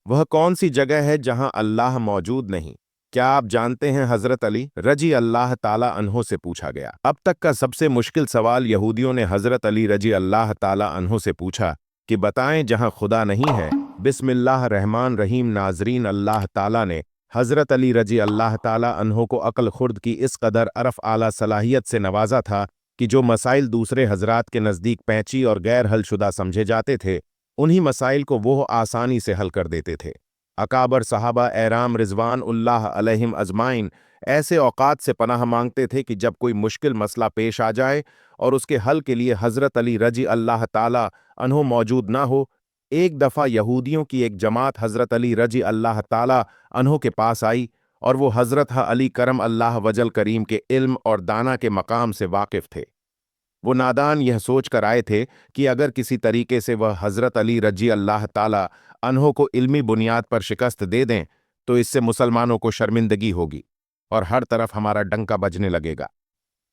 वह कौन सी जगह है जहां अल्लाह मौजूद नहीं? क्या आप जानते हैं? हजरत अली रजी अल्लाह ताला अन्हो से पूछा गया। अब तक का सबसे मुश्किल सवाल यहूदियों ने हजरत अली रजी अल्लाह ताला अन्हो से पूछा कि बताएं जहां खुदा नहीं है। बिस्मिल्लाह रहमान रहीम। नाजरीन, अल्लाह ताला ने हजरत अली रजी अल्लाह ताला अन्हो को अक्ल खुर्द की इस कदर अरफ आला सलाहियत से नवाजा था कि जो मसाइल दूसरे हजरात के नज़दीक पैंची और गैर हलशुदा समझे जाते थे, उन्हीं मसाइल को वो आसानी से हल कर देते थे। अकाबर सहाबा एराम रिजवान उल्लाह अलैहिम अजमाइन ऐसे औकात से पनाह मांगते थे कि जब कोई मुश्किल मसला पेश आ जाए और उसके हल के लिए हजरत अली रजी अल्लाह ताला अन्हो मौजूद ना हो। एक दफ़ा यहूदियों की एक जमात हजरत अली रजी अल्लाह ताला अन्हो के पास आई और वो हजरत अली करम अल्लाह वजल करीम के इल्म और दाना के मकाम से वाकिफ थे। वो नादान यह सोच कर आए थे कि अगर किसी तरीके से वह हजरत अली रजी अल्लाह ताला अन्हो को इल्मी बुनियाद पर शिकस्त दे दें तो इससे मुसलमानों को शर्मिंदगी होगी और हर तरफ हमारा डंका बजने लगेगा।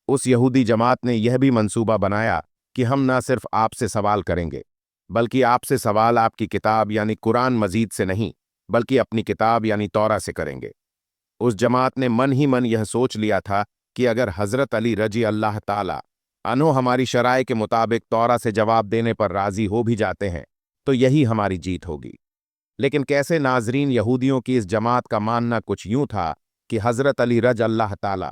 उस यहूदी जमात ने यह भी मंसूबा बनाया कि हम ना सिर्फ आपसे सवाल करेंगे, बल्कि आपसे सवाल आपकी किताब यानी कुरान मजीद से नहीं, बल्कि अपनी किताब यानी तौरा से करेंगे। उस जमात ने मन ही मन यह सोच लिया था कि अगर हजरत अली रजी अल्लाह ताला अन्हो हमारी शराय के मुताबिक तौरा से जवाब देने पर राजी हो भी जाते हैं तो यही हमारी जीत होगी। लेकिन कैसे? नाजरीन, यहूदियों की इस जमात का मानना कुछ यूं था कि हजरत अली रज अल्लाह ताला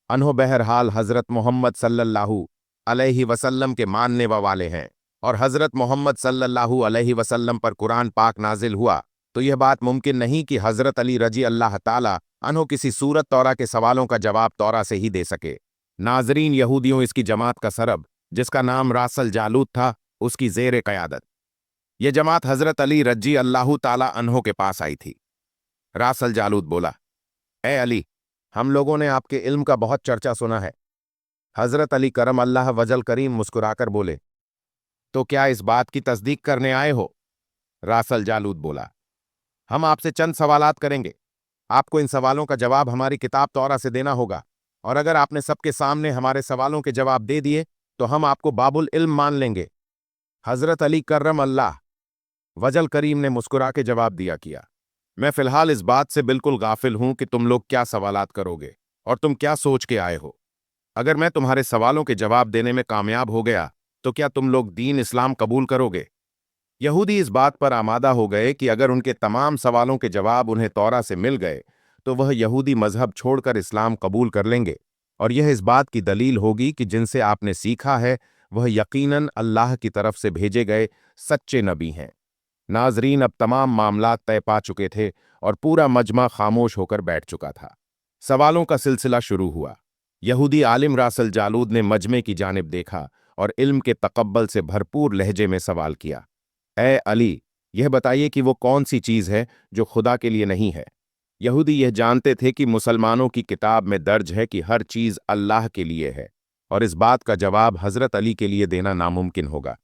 अन्हो बहरहाल हजरत मोहम्मद सल्लल्लाहु अलैहि वसल्लम के मानने वाले हैं और हजरत मोहम्मद सल्लल्लाहु अलैहि वसल्लम पर कुरान पाक नाजिल हुआ तो यह बात मुमकिन नहीं कि हजरत अली रजी अल्लाह ताला अन्हो किसी सूरत तौरा के सवालों का जवाब तौरा से ही दे सके। नाजरीन, यहूदियों इसकी जमात का सरब, जिसका नाम रासल जालूद था, उसकी जेर क़यादत यह जमात हजरत अली रजी अल्लाह ताला अन्हो के पास आई थी। रासल जालूद बोला, ए अली, हम लोगों ने आपके इल्म का बहुत चर्चा सुना है। हजरत अली करम अल्लाह वजल करीम मुस्कुराकर बोले, तो क्या इस बात की तस्दीक करने आए हो? रासल जालूद बोला, हम आपसे चंद सवालात करेंगे। आपको इन सवालों का जवाब हमारी किताब तौरा से देना होगा और अगर आपने सबके सामने हमारे सवालों के जवाब दे दिए तो हम आपको बाबुल इल्म मान लेंगे। हजरत अली करम अल्लाह वजल करीम ने मुस्कुरा के जवाब दिया, किया मैं फिलहाल इस बात से बिल्कुल गाफिल हूं कि तुम लोग क्या सवालात करोगे और तुम क्या सोच के आए हो। अगर मैं तुम्हारे सवालों के जवाब देने में कामयाब हो गया तो क्या तुम लोग दीन इस्लाम कबूल करोगे? यहूदी इस बात पर आमादा हो गए कि अगर उनके तमाम सवालों के जवाब उन्हें तौरा से मिल गए तो वह यहूदी मजहब छोड़कर इस्लाम कबूल कर लेंगे और यह इस बात की दलील होगी कि जिनसे आपने सीखा है वह यकीनन अल्लाह की तरफ से भेजे गए सच्चे नबी हैं। नाजरीन, अब तमाम मामलात तय पा चुके थे और पूरा मजमा खामोश होकर बैठ चुका था। सवालों का सिलसिला शुरू हुआ। यहूदी आलिम रासल जालूद ने मजमे की जानिब देखा और इल्म के तकब्बल से भरपूर लहजे में सवाल किया, ए अली, यह बताइए कि वो कौन सी चीज़ है जो खुदा के लिए नहीं है। यहूदी यह जानते थे कि मुसलमानों की किताब में दर्ज है कि हर चीज़ अल्लाह के लिए है और इस बात का जवाब हजरत अली के लिए देना नामुमकिन होगा।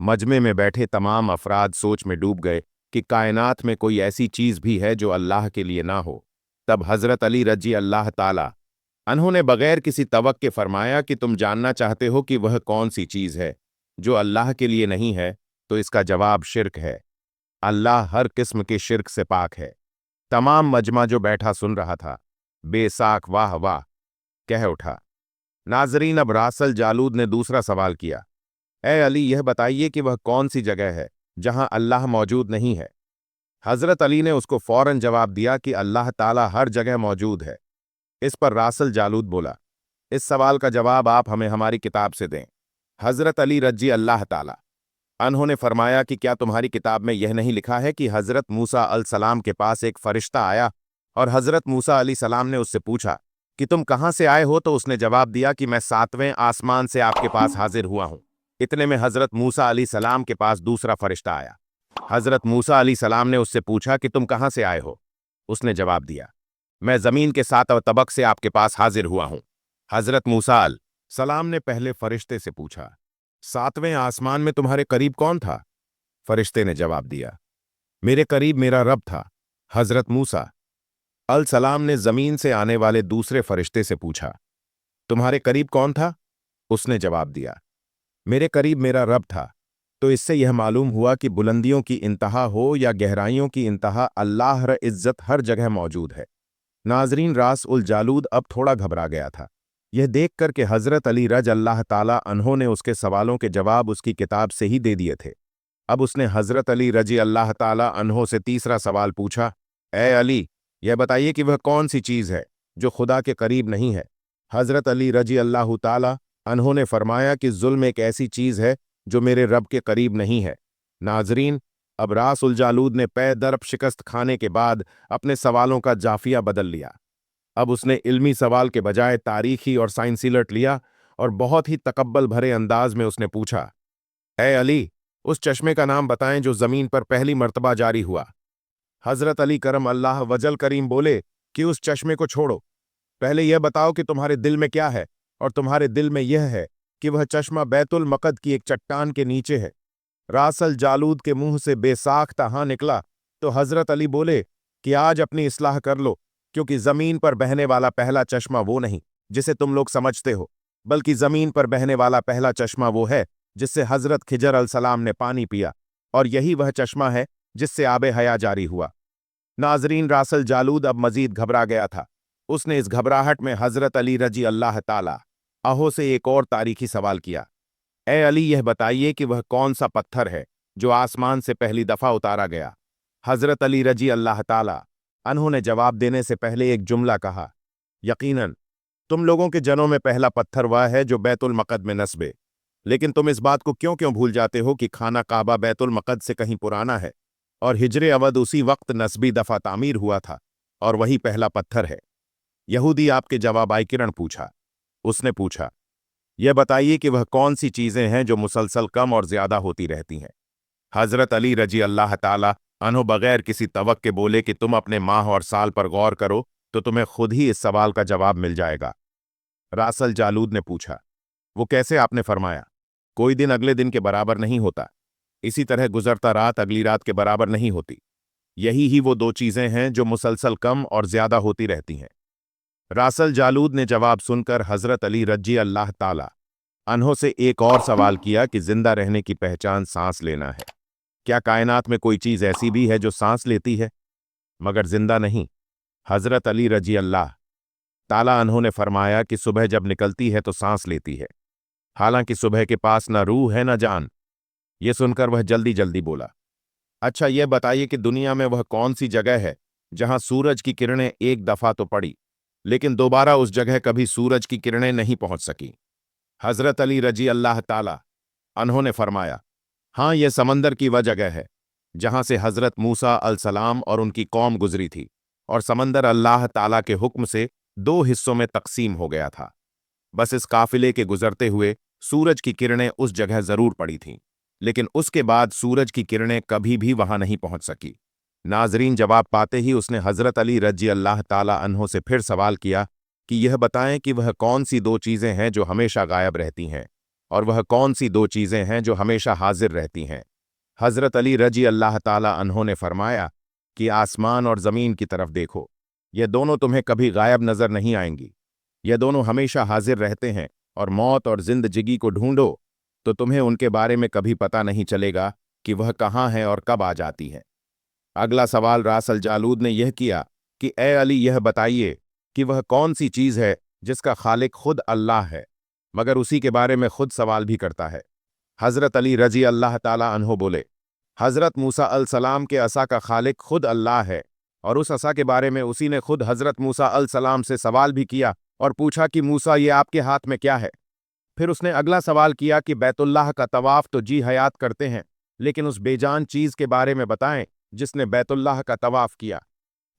मजमे में बैठे तमाम अफराद सोच में डूब गए कि कायनात में कोई ऐसी चीज़ भी है जो अल्लाह के लिए ना हो। तब हजरत अली रजी अल्लाह ताला उन्होंने बगैर किसी तवक्के फरमाया कि तुम जानना चाहते हो कि वह कौन सी चीज़ है जो अल्लाह के लिए नहीं है, तो इसका जवाब शिर्क है। अल्लाह हर किस्म के शिर्क से पाक है। तमाम मजमा जो बैठा सुन रहा था बेसाख वाह वाह कह उठा। नाजरीन, अब रासल जालूद ने दूसरा सवाल किया, ए अली, यह बताइए कि वह कौन सी जगह है जहां अल्लाह मौजूद नहीं है। हजरत अली ने उसको फौरन जवाब दिया कि अल्लाह ताला हर जगह मौजूद है। इस पर रासल जालूद बोला, इस सवाल का जवाब आप हमें हमारी किताब से दें। हजरत अली रजी अल्लाह ताला उन्होंने फरमाया कि क्या तुम्हारी किताब में यह नहीं लिखा है कि हजरत मूसा अल सलाम के पास एक फरिश्ता आया और हजरत मूसा अली सलाम ने उससे पूछा कि तुम कहां से आए हो, तो उसने जवाब दिया कि मैं 7वें आसमान से आपके पास हाजिर हुआ हूं। इतने में हजरत मूसा अली सलाम के पास दूसरा फरिश्ता आया। हजरत मूसा अली सलाम ने उससे पूछा कि तुम कहां से आए हो। उसने जवाब दिया, मैं जमीन के 7वें तबक से आपके पास हाजिर हुआ हूं। हजरत मूसा अल सलाम ने पहले फरिश्ते से पूछा, 7वें आसमान में तुम्हारे करीब कौन था? फरिश्ते ने जवाब दिया, मेरे करीब मेरा रब था। हजरत मूसा अल सलाम ने जमीन से आने वाले दूसरे फरिश्ते से पूछा, तुम्हारे करीब कौन था? उसने जवाब दिया, मेरे करीब मेरा रब था। तो इससे यह मालूम हुआ कि बुलंदियों की इंतहा हो या गहराइयों की इंतहा, अल्लाह र इज्जत हर जगह मौजूद है। नाजरीन, रास उल जालूद अब थोड़ा घबरा गया था, यह देखकर कि हज़रत अली रज़ अल्लाह ताला अन्हो ने उसके सवालों के जवाब उसकी किताब से ही दे दिए थे। अब उसने हज़रत अली रज़ी अल्लाह ताला अन्हो से तीसरा सवाल पूछा, ए अली, यह बताइए कि वह कौन सी चीज़ है जो खुदा के करीब नहीं है। हज़रत अली रज़ी अल्लाह ताला अन्हो ने फरमाया कि जुल्म एक ऐसी चीज़ है जो मेरे रब के करीब नहीं है। नाजरीन, अब रास उल जालूद ने पै दरब शिकस्त खाने के बाद अपने सवालों का जाफिया बदल लिया। अब उसने इल्मी सवाल के बजाय तारीखी और साइंसी लट लिया और बहुत ही तकब्बल भरे अंदाज में उसने पूछा, ए अली, उस चश्मे का नाम बताएं जो जमीन पर पहली मर्तबा जारी हुआ। हजरत अली करम अल्लाह वजल करीम बोले कि उस चश्मे को छोड़ो, पहले यह बताओ कि तुम्हारे दिल में क्या है, और तुम्हारे दिल में यह है कि वह चश्मा बैतुल मकद की एक चट्टान के नीचे है। रासल जालूद के मुंह से बेसाख्ता हाँ निकला तो हजरत अली बोले कि आज अपनी इस्लाह कर लो, क्योंकि जमीन पर बहने वाला पहला चश्मा वो नहीं जिसे तुम लोग समझते हो, बल्कि जमीन पर बहने वाला पहला चश्मा वो है जिससे हजरत खिजर अलसलाम ने पानी पिया, और यही वह चश्मा है जिससे आबे हया जारी हुआ। नाजरीन, रासल जालूद अब मजीद घबरा गया था। उसने इस घबराहट में हजरत अली रजी अल्लाह ताला अहो से एक और तारीखी सवाल किया, ए अली, यह बताइए कि वह कौन सा पत्थर है जो आसमान से पहली दफा उतारा गया। हजरत अली रजी अल्लाह ताला उन्होंने जवाब देने से पहले एक जुमला कहा, यकीनन तुम लोगों के जनों में पहला पत्थर वह है जो बैतुल मकद में नस्बे, लेकिन तुम इस बात को क्यों क्यों भूल जाते हो कि खाना काबा बैतुल मकद से कहीं पुराना है, और हिजरे अवद उसी वक्त नस्बी दफा तामीर हुआ था, और वही पहला पत्थर है। यहूदी आपके जवाब आयकिरण पूछा। उसने पूछा, यह बताइए कि वह कौन सी चीजें हैं जो मुसलसल कम और ज्यादा होती रहती हैं। हजरत अली रजी अल्लाह ताला अन्हो बगैर किसी तवक्के के बोले कि तुम अपने माह और साल पर गौर करो तो तुम्हें खुद ही इस सवाल का जवाब मिल जाएगा। रासल जालूद ने पूछा, वो कैसे? आपने फरमाया, कोई दिन अगले दिन के बराबर नहीं होता, इसी तरह गुजरता रात अगली रात के बराबर नहीं होती। यही ही वो दो चीजें हैं जो मुसलसल कम और ज्यादा होती रहती हैं। रासल जालूद ने जवाब सुनकर हजरत अली रजी अल्लाह ताला अन्हो से एक और सवाल किया कि जिंदा रहने की पहचान सांस लेना है। क्या कायनात में कोई चीज ऐसी भी है जो सांस लेती है मगर जिंदा नहीं? हजरत अली रजी अल्लाह ताला अन्हो ने फरमाया कि सुबह जब निकलती है तो सांस लेती है, हालांकि सुबह के पास न रूह है न जान। ये सुनकर वह जल्दी जल्दी बोला, अच्छा यह बताइए कि दुनिया में वह कौन सी जगह है जहां सूरज की किरणें एक दफा तो पड़ी, लेकिन दोबारा उस जगह कभी सूरज की किरणें नहीं पहुंच सकी। हजरत अली रजी अल्लाह ताला उन्होंने फरमाया, हाँ, यह समंदर की वह जगह है जहां से हजरत मूसा अलसलाम और उनकी कौम गुजरी थी, और समंदर अल्लाह ताला के हुक्म से दो हिस्सों में तकसीम हो गया था। बस इस काफिले के गुजरते हुए सूरज की किरणें उस जगह जरूर पड़ी थीं, लेकिन उसके बाद सूरज की किरणें कभी भी वहां नहीं पहुंच सकी। नाजरीन, जवाब पाते ही उसने हजरत अली रजी अल्लाह ताला अन्हो से फिर सवाल किया कि यह बताएं कि वह कौन सी दो चीजें हैं जो हमेशा गायब रहती हैं, और वह कौन सी दो चीजें हैं जो हमेशा हाजिर रहती हैं। हजरत अली रजी अल्लाह ताला अन्हो ने फरमाया कि आसमान और जमीन की तरफ देखो, ये दोनों तुम्हें कभी गायब नजर नहीं आएंगी, ये दोनों हमेशा हाजिर रहते हैं, और मौत और जिंदगी को ढूंढो तो तुम्हें उनके बारे में कभी पता नहीं चलेगा कि वह कहाँ है और कब आ जाती है। अगला सवाल रासल जालूद ने यह किया कि ए अली, यह बताइए कि वह कौन सी चीज है जिसका खालिक खुद अल्लाह है, मगर उसी के बारे में खुद सवाल भी करता है। हजरत अली रजी अल्लाह ताला अन्हो बोले, हजरत मूसा अलसलाम के असा का खालिक खुद अल्लाह है, और उस असा के बारे में उसी ने खुद हजरत मूसा अलसलाम से सवाल भी किया और पूछा कि मूसा, ये आपके हाथ में क्या है? फिर उसने अगला सवाल किया कि बैतुल्लाह का तवाफ तो जी हयात करते हैं, लेकिन उस बेजान चीज के बारे में बताएं जिसने बैतुल्लाह का तवाफ किया।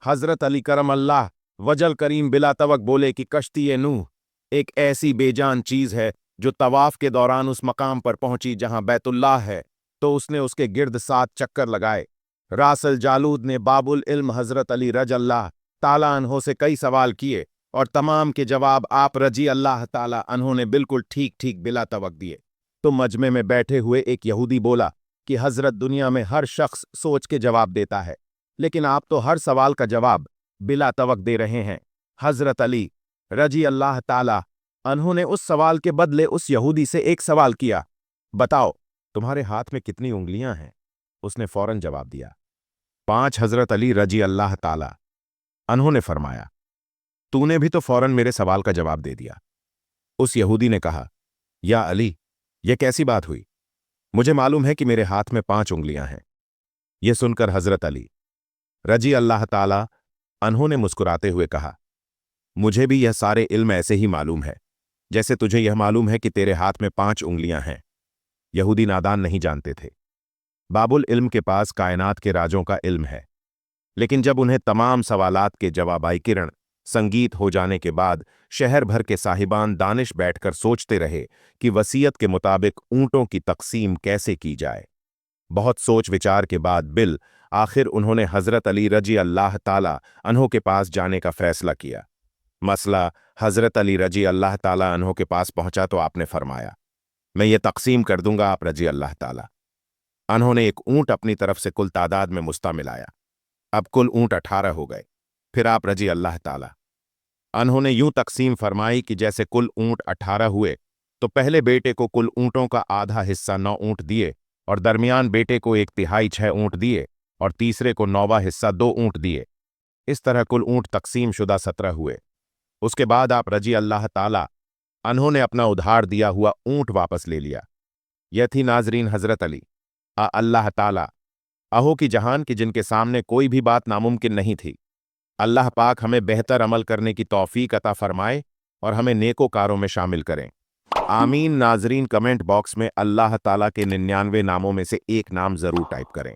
हजरत अली करम अल्लाह वजल करीम बिला तवक बोले कि कश्ती नूह एक ऐसी बेजान चीज है जो तवाफ के दौरान उस मकाम पर पहुंची जहां बैतुल्लाह है, तो उसने उसके गिर्द 7 चक्कर लगाए। रासल जालूद ने बाबुल इल्म हजरत अली रज अल्लाह ताला अन्हो से कई सवाल किए, और तमाम के जवाब आप रजी अल्लाह ताला अन्हो ने बिल्कुल ठीक ठीक बिला तवक दिए। तो मजमे में बैठे हुए एक यहूदी बोला कि हजरत, दुनिया में हर शख्स सोच के जवाब देता है, लेकिन आप तो हर सवाल का जवाब बिला तवक दे रहे हैं। हजरत अली रजी अल्लाह ताला अन्हो ने उस सवाल के बदले उस यहूदी से एक सवाल किया, बताओ तुम्हारे हाथ में कितनी उंगलियां हैं? उसने फौरन जवाब दिया, 5। हजरत अली रजी अल्लाह ताला अन्हों ने फरमाया, तूने भी तो फौरन मेरे सवाल का जवाब दे दिया। उस यहूदी ने कहा, या अली, यह कैसी बात हुई? मुझे मालूम है कि मेरे हाथ में 5 उंगलियां हैं। यह सुनकर हजरत अली रजी अल्लाह ताला अन्हों ने मुस्कुराते हुए कहा, मुझे भी यह सारे इल्म ऐसे ही मालूम है जैसे तुझे यह मालूम है कि तेरे हाथ में 5 उंगलियां हैं। यहूदी नादान नहीं जानते थे। बाबुल इल्म के पास कायनात के राजों का इल्म है, लेकिन जब उन्हें तमाम सवालात के जवाबाई किरण संगीत हो जाने के बाद शहर भर के साहिबान दानिश बैठकर सोचते रहे कि वसीयत के मुताबिक ऊंटों की तकसीम कैसे की जाए। बहुत सोच विचार के बाद बिल आखिर उन्होंने हजरत अली रजी अल्लाह ताला अन्हों के पास जाने का फैसला किया। मसला हजरत अली रजी अल्लाह ताला अन्हों के पास पहुंचा तो आपने फरमाया, मैं ये तकसीम कर दूंगा आप रजी अल्लाह ताला। अन्होंने एक ऊंट अपनी तरफ से कुल तादाद में मुस्ता मिलाया। अब कुल ऊंट 18 हो गए। फिर आप रजी अल्लाह ताला अन्होंने यूं तकसीम फरमाई कि जैसे कुल ऊंट 18 हुए तो पहले बेटे को कुल ऊंटों का आधा हिस्सा 9 ऊंट दिए, और दरमियान बेटे को 1/3 6 ऊंट दिए, और तीसरे को 9वां हिस्सा 2 ऊंट दिए। इस तरह कुल ऊंट तकसीम शुदा 17 हुए। उसके बाद आप रजी अल्लाह ताला अन्होंने अपना उधार दिया हुआ ऊंट वापस ले लिया। यह थी नाजरीन हजरत अली अल्लाह ताला अहो की जहान की, जिनके सामने कोई भी बात नामुमकिन नहीं थी। अल्लाह पाक हमें बेहतर अमल करने की तौफीक अता फरमाए और हमें नेकोकारों में शामिल करें। आमीन। नाजरीन, कमेंट बॉक्स में अल्लाह ताला के 99 नामों में से एक नाम जरूर टाइप करें।